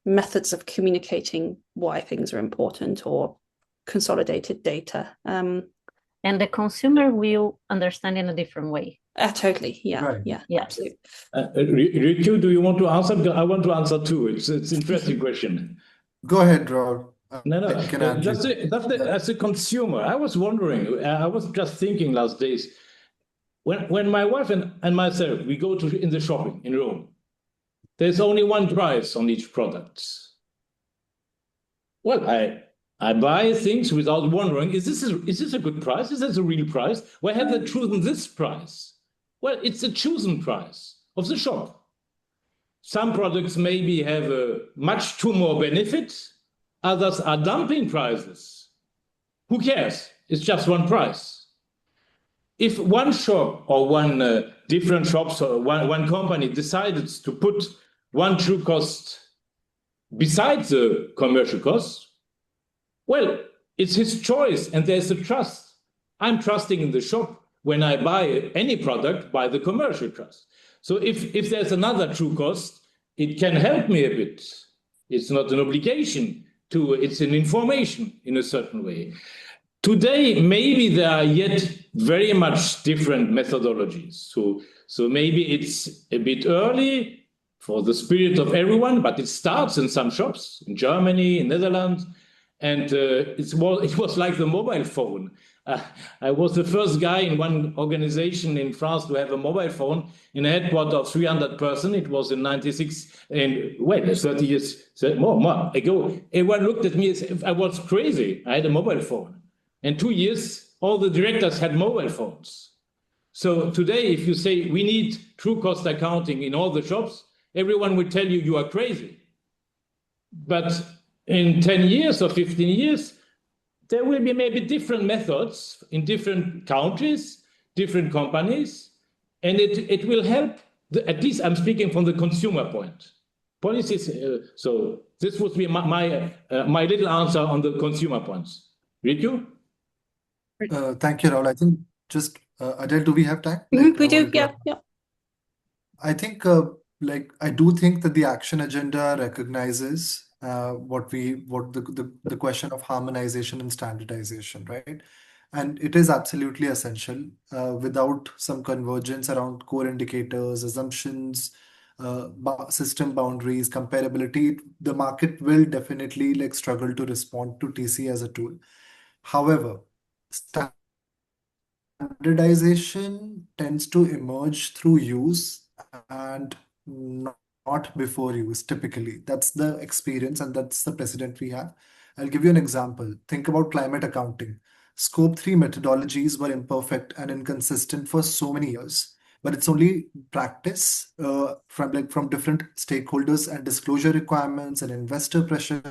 methods of communicating why things are important or consolidated data. and the consumer will understand in a different way. Totally. Yeah. Right. Yeah. Yeah. Absolutely. Ritu, do you want to answer? Because I want to answer too. It's interesting question. Go ahead, Rod. No. I can answer. As a consumer, I was wondering. I was just thinking last days when my wife and myself we go to in the shopping in Rome. There's only one price on each product. Well, I buy things without wondering, is this a good price? Is this a real price? Why have they chosen this price? Well, it's a chosen price of the shop. Some products maybe have much too more benefits. Others are dumping prices. Who cares? It's just one price. If one shop or one different shops or one company decided to put one true cost besides the commercial cost, well, it's his choice and there's a trust. I'm trusting in the shop when I buy any product by the commercial trust. So if there's another true cost, it can help me a bit. It's not an obligation it's an information in a certain way. Today, maybe there are yet very much different methodologies. So maybe it's a bit early for the spirit of everyone, but it starts in some shops in Germany, in Netherlands, and it was like the mobile phone. I was the first guy in one organization in France to have a mobile phone in a headquarters of 300 persons. It was in 96, and 30 years more ago. Everyone looked at me as if I was crazy. I had a mobile phone. In 2 years, all the directors had mobile phones. So today, if you say we need true cost accounting in all the shops, everyone will tell you you are crazy. But in 10 years or 15 years, there will be maybe different methods in different countries, different companies, and it will help, at least I'm speaking from the consumer point. Policies, so this would be my little answer on the consumer points. Ritu? Thank you, Raul. I think just Adele, do we have time? We I do. wanted to Yeah. Yeah. I think I do think that the action agenda recognizes what the question of harmonization and standardization, right? And it is absolutely essential. Without some convergence around core indicators, assumptions, system boundaries, comparability, the market will definitely struggle to respond to TC as a tool. However, standardization tends to emerge through use and not before use, typically. That's the experience and that's the precedent we have. I'll give you an example. Think about climate accounting. Scope 3 methodologies were imperfect and inconsistent for so many years, but it's only practice from different stakeholders and disclosure requirements and investor pressures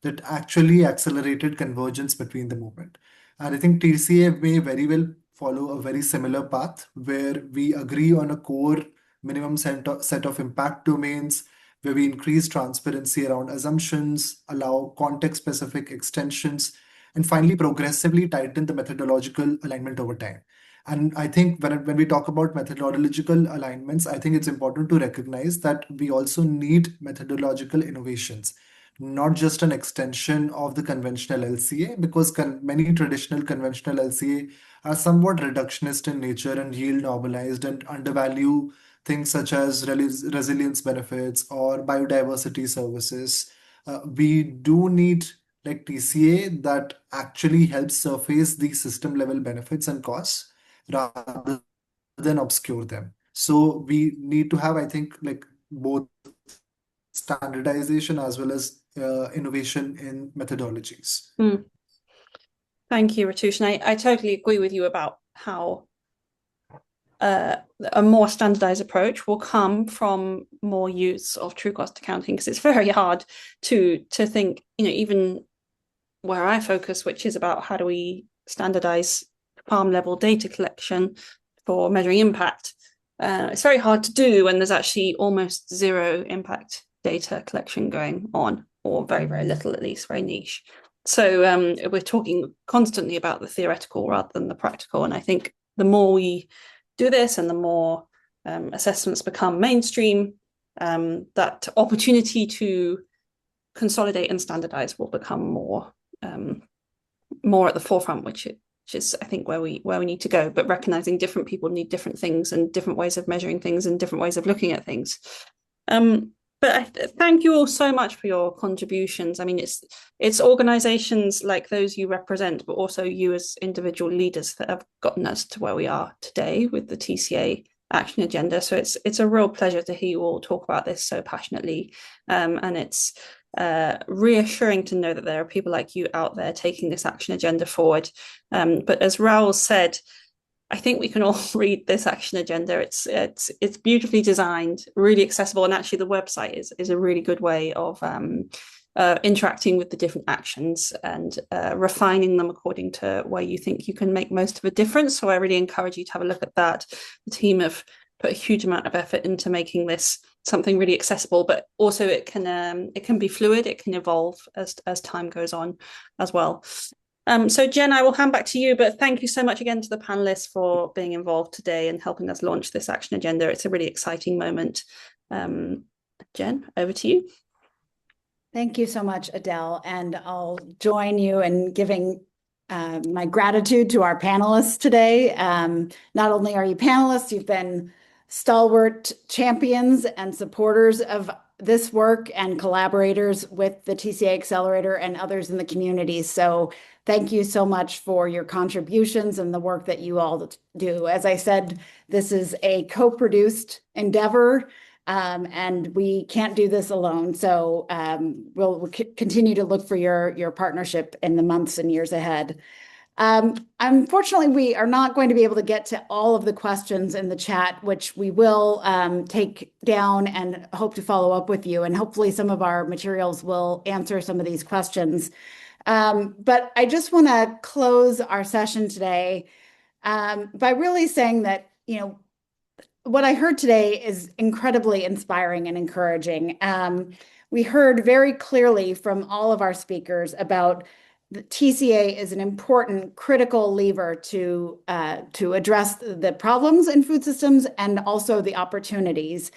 that actually accelerated convergence between the movement. And I think TCA may very well follow a very similar path where we agree on a core minimum set of impact domains, where we increase transparency around assumptions, allow context-specific extensions, and finally progressively tighten the methodological alignment over time. And I think when we talk about methodological alignments, I think it's important to recognize that we also need methodological innovations, not just an extension of the conventional LCA, because many traditional conventional LCA are somewhat reductionist in nature and yield normalized and undervalue things such as resilience benefits or biodiversity services. We do need TCA that actually helps surface the system level benefits and costs rather than obscure them. So we need to have, I think, both standardization as well as innovation in methodologies. Thank you, Ritush. And I totally agree with you about how a more standardized approach will come from more use of true cost accounting, because it's very hard to think, even where I focus, which is about how do we standardize farm level data collection for measuring impact. It's very hard to do when there's actually almost zero impact data collection going on, or very, very little, at least, very niche. So we're talking constantly about the theoretical rather than the practical. And I think the more we do this and the more assessments become mainstream, that opportunity to consolidate and standardize will become more at the forefront, which which is, I think, where we need to go, but recognizing different people need different things and different ways of measuring things and different ways of looking at things. But thank you all so much for your contributions. I mean, it's organizations like those you represent, but also you as individual leaders that have gotten us to where we are today with the TCA Action Agenda. So it's a real pleasure to hear you all talk about this so passionately. And it's reassuring to know that there are people like you out there taking this action agenda forward. But as Raoul said, I think we can all read this action agenda. It's beautifully designed, really accessible, and actually the website is a really good way of interacting with the different actions and refining them according to where you think you can make most of a difference. So I really encourage you to have a look at that. The team have put a huge amount of effort into making this something really accessible, but also it can be fluid, it can evolve as time goes on as well. So Jen, I will hand back to you, but thank you so much again to the panelists for being involved today and helping us launch this action agenda. It's a really exciting moment. Jen, over to you. Thank you so much, Adele. And I'll join you in giving my gratitude to our panelists today. Not only are you panelists, you've been stalwart champions and supporters of this work and collaborators with the TCA Accelerator and others in the community. So thank you so much for your contributions and the work that you all do. As I said, this is a co-produced endeavor, and we can't do this alone. So we'll continue to look for your partnership in the months and years ahead. Unfortunately, we are not going to be able to get to all of the questions in the chat, which we will take down and hope to follow up with you. And hopefully some of our materials will answer some of these questions. But I just want to close our session today by really saying that, what I heard today is incredibly inspiring and encouraging. We heard very clearly from all of our speakers about the TCA is an important, critical lever to address the problems in food systems and also the opportunities.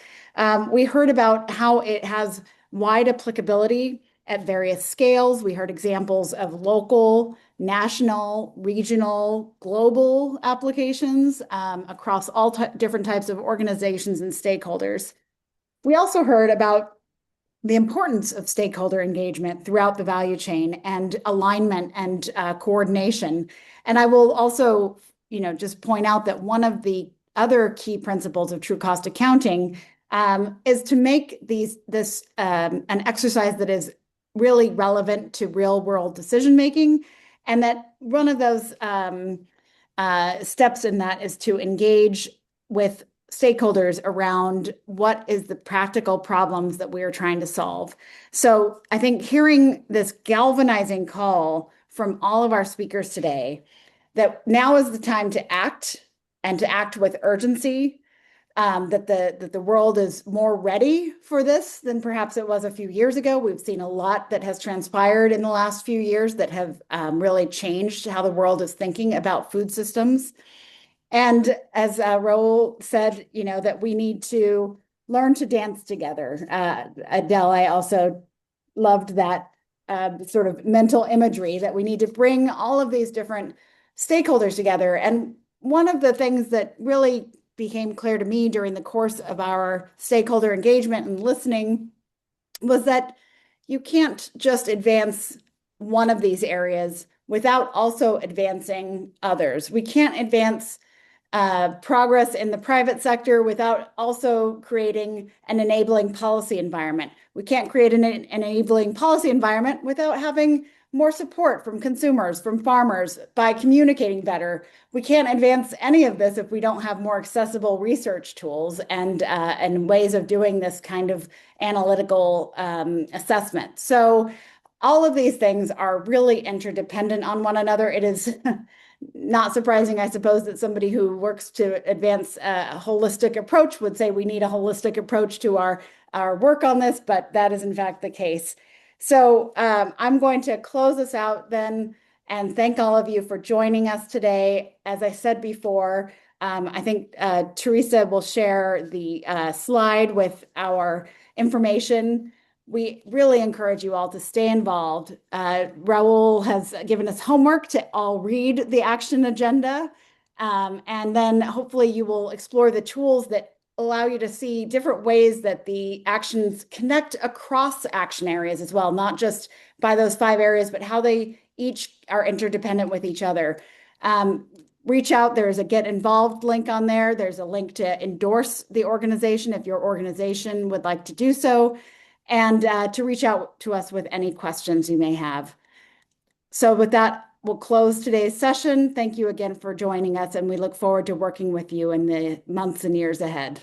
We heard about how it has wide applicability at various scales. We heard examples of local, national, regional, global applications across all different types of organizations and stakeholders. We also heard about the importance of stakeholder engagement throughout the value chain and alignment and coordination. And I will also, just point out that one of the other key principles of true cost accounting is to make this an exercise that is really relevant to real world decision making, and that one of those steps in that is to engage with stakeholders around what is the practical problems that we are trying to solve. So I think hearing this galvanizing call from all of our speakers today, that now is the time to act and to act with urgency, that the world is more ready for this than perhaps it was a few years ago. We've seen a lot that has transpired in the last few years that have really changed how the world is thinking about food systems. And as Raoul said, that we need to learn to dance together. Adele, I also loved that sort of mental imagery that we need to bring all of these different stakeholders together. And one of the things that really became clear to me during the course of our stakeholder engagement and listening was that you can't just advance one of these areas without also advancing others. We can't advance progress in the private sector without also creating an enabling policy environment. We can't create an enabling policy environment without having more support from consumers, from farmers, by communicating better. We can't advance any of this if we don't have more accessible research tools and ways of doing this kind of analytical assessment. So all of these things are really interdependent on one another. It is not surprising, I suppose, that somebody who works to advance a holistic approach would say we need a holistic approach to our work on this, but that is in fact the case. So I'm going to close this out then and thank all of you for joining us today. As I said before, I think Teresa will share the slide with our information. we really encourage you all to stay involved. Raul has given us homework to all read the action agenda. And then hopefully you will explore the tools that allow you to see different ways that the actions connect across action areas as well, not just by those 5 areas, but how they each are interdependent with each other. Reach out. There's a get involved link on there. There's a link to endorse the organization if your organization would like to do so, and to reach out to us with any questions you may have. So with that, we'll close today's session. Thank you again for joining us, and we look forward to working with you in the months and years ahead.